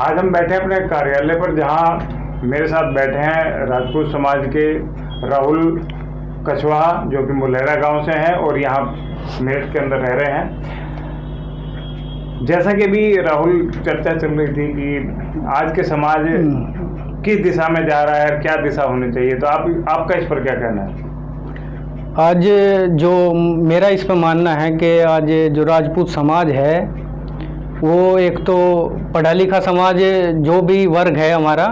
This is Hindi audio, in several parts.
आज हम बैठे हैं अपने कार्यालय पर, जहां मेरे साथ बैठे हैं राजपूत समाज के राहुल कछवाहा, जो कि मुल्हेरा गांव से हैं और यहां मेरठ के अंदर रह रहे हैं। जैसा कि अभी राहुल चर्चा चल रही थी कि आज के समाज किस दिशा में जा रहा है, क्या दिशा होनी चाहिए, तो आपका इस पर क्या कहना है? आज जो मेरा इस पर मानना है कि आज जो राजपूत समाज है वो एक तो पढ़ा लिखा समाज, जो भी वर्ग है हमारा,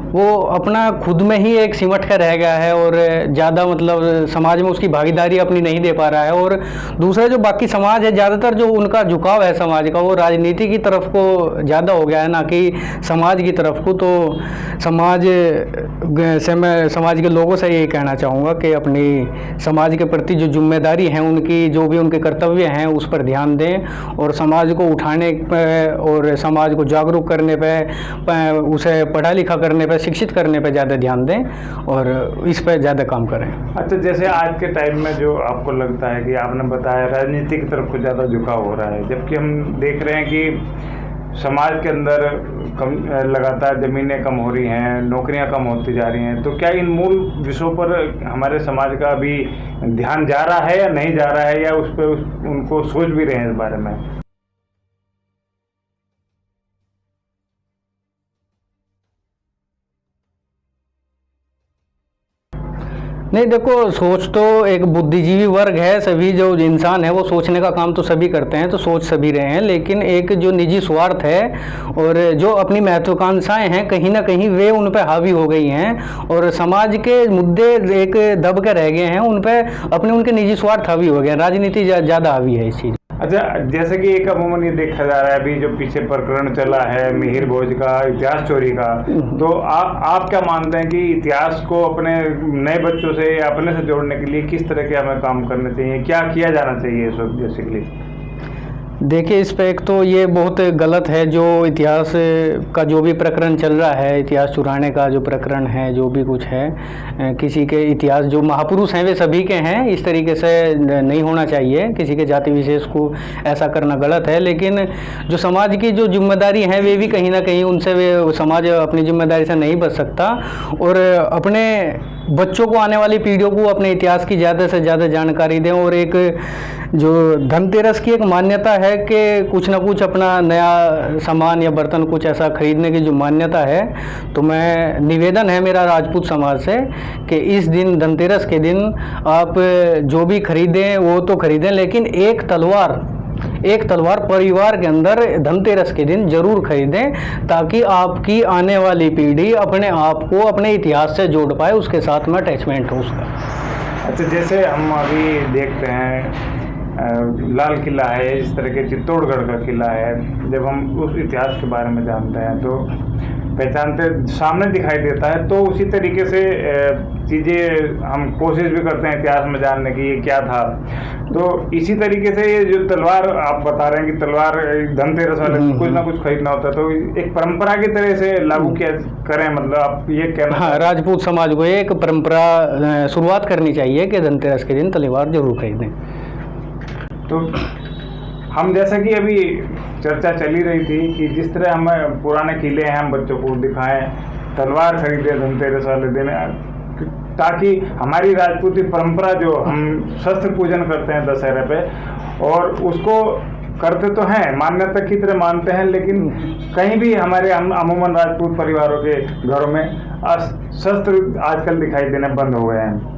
वो अपना खुद में ही एक सिमट कर रह गया है और ज़्यादा मतलब समाज में उसकी भागीदारी अपनी नहीं दे पा रहा है। और दूसरा जो बाकी समाज है, ज़्यादातर जो उनका झुकाव है समाज का, वो राजनीति की तरफ को ज़्यादा हो गया है, ना कि समाज की तरफ को। तो समाज से मैं समाज के लोगों से यही कहना चाहूँगा कि अपनी समाज के प्रति जो जिम्मेदारी है, उनकी जो भी उनके कर्तव्य हैं उस पर ध्यान दें और समाज को उठाने पर और समाज को जागरूक करने पर, उसे पढ़ा लिखा करने पर, शिक्षित करने पर ज़्यादा ध्यान दें और इस पर ज़्यादा काम करें। अच्छा, जैसे आज के टाइम में जो आपको लगता है कि आपने बताया राजनीति की तरफ को ज़्यादा झुकाव हो रहा है, जबकि हम देख रहे हैं कि समाज के अंदर लगातार ज़मीनें कम हो रही हैं, नौकरियां कम होती जा रही हैं, तो क्या इन मूल विषयों पर हमारे समाज का अभी ध्यान जा रहा है या नहीं जा रहा है, या उस पर उनको सोच भी रहे हैं इस बारे में? नहीं, देखो, सोच तो एक बुद्धिजीवी वर्ग है, सभी जो इंसान है वो सोचने का काम तो सभी करते हैं, तो सोच सभी रहे हैं, लेकिन एक जो निजी स्वार्थ है और जो अपनी महत्वाकांक्षाएं हैं, कहीं ना कहीं वे उन पर हावी हो गई हैं और समाज के मुद्दे एक दब के रह गए हैं, उन पर अपने उनके निजी स्वार्थ हावी हो गए, राजनीति ज़्यादा हावी है इस चीज़। अच्छा, जैसे कि एक अमूमन ये देखा जा रहा है, अभी जो पीछे प्रकरण चला है मिहिर भोज का, इतिहास चोरी का, तो आप क्या मानते हैं कि इतिहास को अपने नए बच्चों से या अपने से जोड़ने के लिए किस तरह के हमें काम करने चाहिए, क्या किया जाना चाहिए इस वक्त बेसिकली? देखिए, इस पर एक तो ये बहुत गलत है जो इतिहास का जो भी प्रकरण चल रहा है, इतिहास चुराने का जो प्रकरण है, जो भी कुछ है, किसी के इतिहास जो महापुरुष हैं वे सभी के हैं, इस तरीके से नहीं होना चाहिए, किसी के जाति विशेष को ऐसा करना गलत है। लेकिन जो समाज की जो जिम्मेदारी है वे भी कहीं ना कहीं उनसे वे समाज अपनी जिम्मेदारी से नहीं बच सकता और अपने बच्चों को, आने वाली पीढ़ियों को अपने इतिहास की ज़्यादा से ज़्यादा जानकारी दें। और एक जो धनतेरस की एक मान्यता है कि कुछ ना कुछ अपना नया सामान या बर्तन कुछ ऐसा खरीदने की जो मान्यता है, तो मैं निवेदन है मेरा राजपूत समाज से कि इस दिन, धनतेरस के दिन, आप जो भी खरीदें वो तो खरीदें, लेकिन एक तलवार परिवार के अंदर धनतेरस के दिन जरूर खरीदें, ताकि आपकी आने वाली पीढ़ी अपने आप को अपने इतिहास से जोड़ पाए, उसके साथ में अटैचमेंट हो उसका। अच्छा, जैसे हम अभी देखते हैं लाल किला है, इस तरह के चित्तौड़गढ़ का किला है, जब हम उस इतिहास के बारे में जानते हैं तो पहचानते सामने दिखाई देता है, तो उसी तरीके से चीज़ें हम कोशिश भी करते हैं इतिहास में जानने की ये क्या था। तो इसी तरीके से ये जो तलवार आप बता रहे हैं कि तलवार धनतेरस वाले कुछ ना कुछ खरीदना होता है, तो एक परंपरा की तरह से लागू किया करें, मतलब आप ये कहना? हाँ, राजपूत समाज को एक परंपरा शुरुआत करनी चाहिए कि धनतेरस के दिन तलवार जरूर खरीदें। तो हम, जैसा कि अभी चर्चा चली रही थी कि जिस तरह हम पुराने किले हैं हम बच्चों को दिखाएं, तलवार खरीदें धनतेरस वाले दिन, ताकि हमारी राजपूती परंपरा जो हम शस्त्र पूजन करते हैं दशहरे पे, और उसको करते तो हैं, मान्यता की तरह मानते हैं, लेकिन कहीं भी हमारे अमूमन राजपूत परिवारों के घरों में शस्त्र आजकल दिखाई देने बंद हो गए हैं।